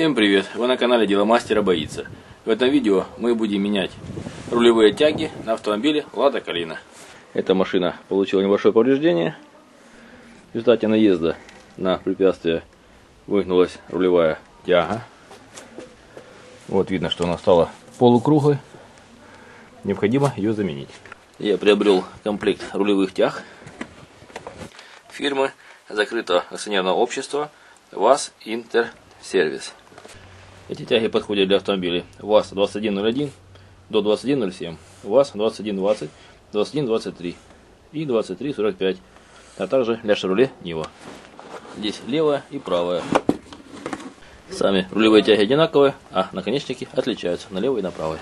Всем привет! Вы на канале Дело мастера боится. В этом видео мы будем менять рулевые тяги на автомобиле Лада Калина. Эта машина получила небольшое повреждение. В результате наезда на препятствие выгнулась рулевая тяга. Вот видно, что она стала полукруглой. Необходимо ее заменить. Я приобрел комплект рулевых тяг фирмы закрытого акционерного общества ВАЗ Интерсервис. Эти тяги подходят для автомобилей ВАЗ-2101 до 2107, ВАЗ-2120, 2123 и 2345, а также для «Шевроле Нива». Здесь левая и правая. Сами рулевые тяги одинаковые, а наконечники отличаются на левой и на правой.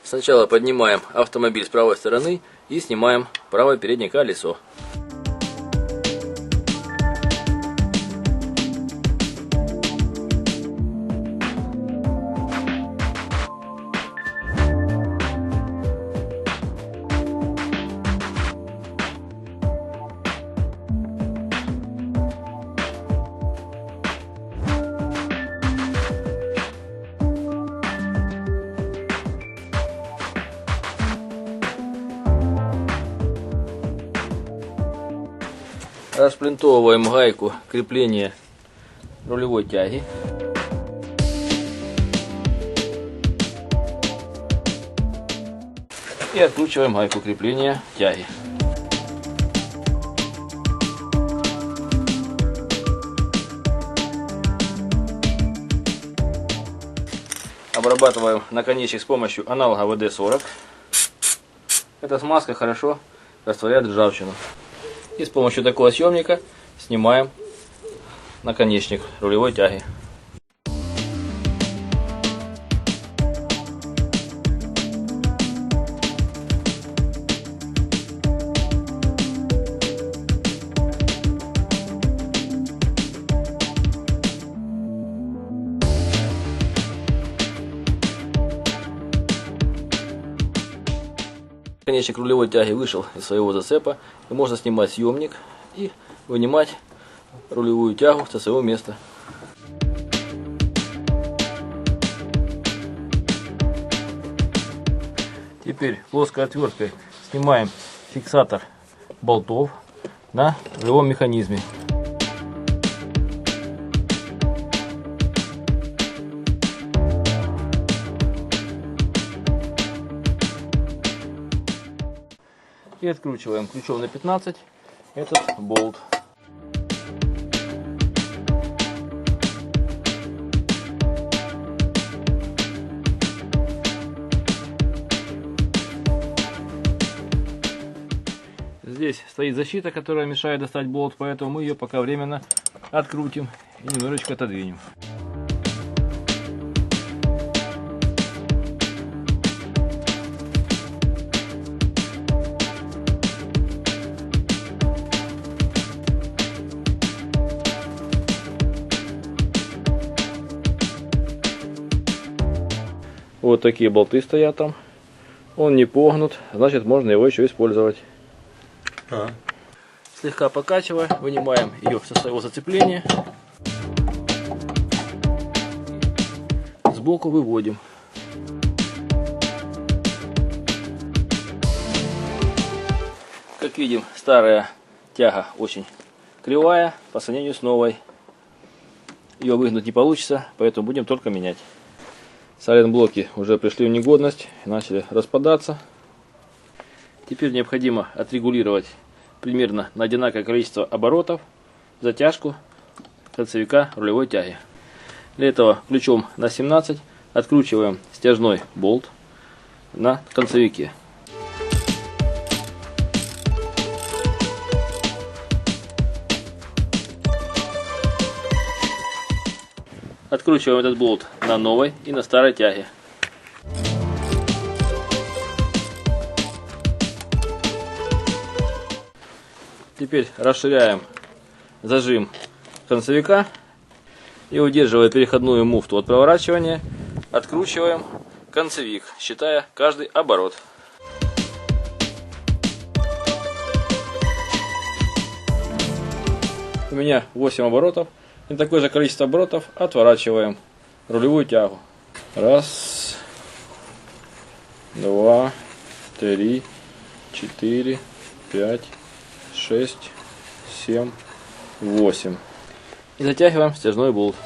Сначала поднимаем автомобиль с правой стороны и снимаем правое переднее колесо. Расплинтовываем гайку крепления рулевой тяги. И откручиваем гайку крепления тяги. Обрабатываем наконечник с помощью аналога ВД-40. Эта смазка хорошо растворяет ржавчину. И с помощью такого съемника снимаем наконечник рулевой тяги. Наконечник рулевой тяги вышел из своего зацепа, и можно снимать съемник и вынимать рулевую тягу со своего места. Теперь плоской отверткой снимаем фиксатор болтов на рулевом механизме. И откручиваем ключом на 15 этот болт. Здесь стоит защита, которая мешает достать болт, поэтому мы ее пока временно открутим и немножечко отодвинем. Вот такие болты стоят там. Он не погнут, значит можно его еще использовать. Слегка покачивая, вынимаем ее со своего зацепления. Сбоку выводим. Как видим, старая тяга очень кривая по сравнению с новой. Ее выгнуть не получится, поэтому будем только менять. Сайлент-блоки уже пришли в негодность и начали распадаться. Теперь необходимо отрегулировать примерно на одинаковое количество оборотов затяжку концевика рулевой тяги. Для этого ключом на 17 откручиваем стяжной болт на концевике. Откручиваем этот болт на новой и на старой тяге. Теперь расширяем зажим концевика и, удерживая переходную муфту от проворачивания, откручиваем концевик, считая каждый оборот. У меня 8 оборотов, И такое же количество оборотов отворачиваем рулевую тягу. Раз, два, три, 4, 5, 6, 7, 8. И затягиваем стяжной болт.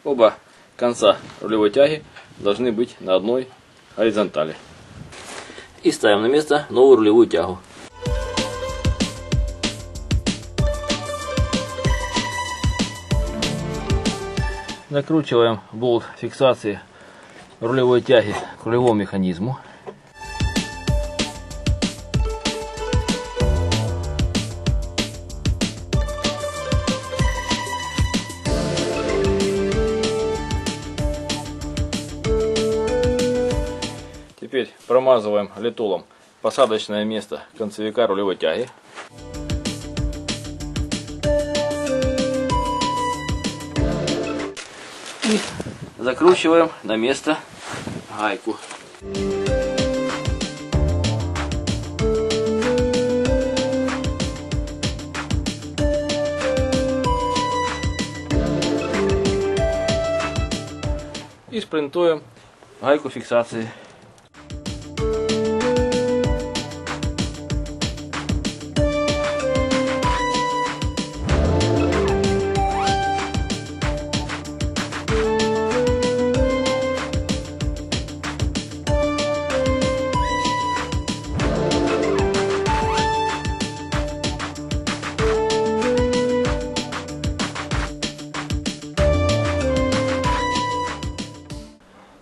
Оба конца рулевой тяги должны быть на одной горизонтали. И ставим на место новую рулевую тягу. Закручиваем болт фиксации рулевой тяги к рулевому механизму. Теперь промазываем литолом посадочное место концевика рулевой тяги. И закручиваем на место гайку. И шпринтуем гайку фиксации.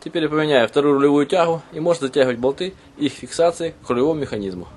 Теперь я поменяю вторую рулевую тягу и можно затягивать болты их фиксации к рулевому механизму.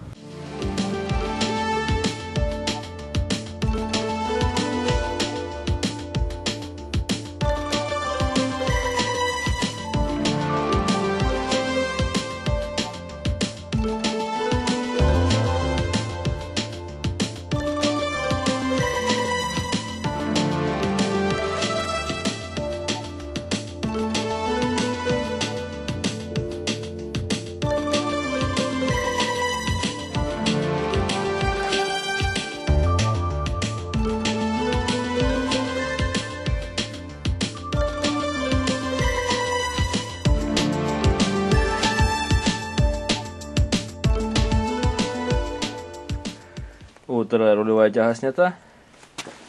Вот вторая рулевая тяга снята.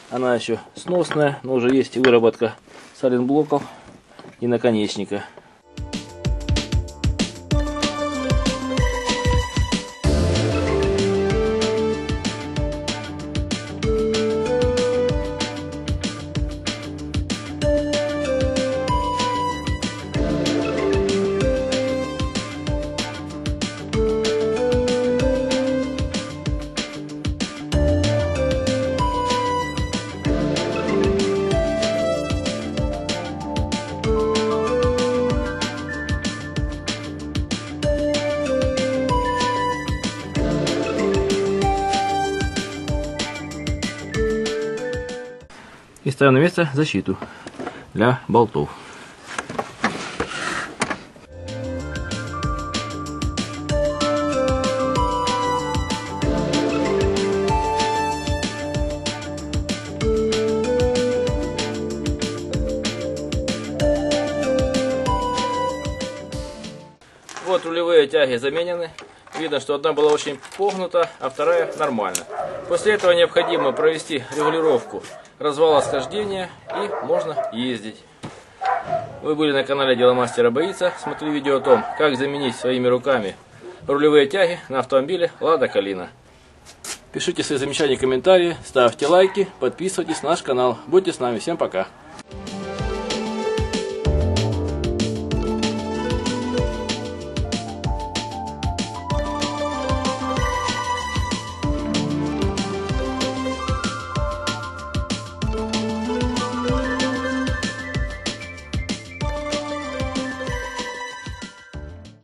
Она еще сносная, но уже есть выработка сайлентблоков и наконечника. И ставим на место защиту для болтов. Вот рулевые тяги заменены. Видно, что одна была очень погнута, а вторая нормально. После этого необходимо провести регулировку развала схождения и можно ездить. Вы были на канале Деломастера Боится. Смотри видео о том, как заменить своими руками рулевые тяги на автомобиле Лада Калина. Пишите свои замечания и комментарии, ставьте лайки, подписывайтесь на наш канал. Будьте с нами. Всем пока.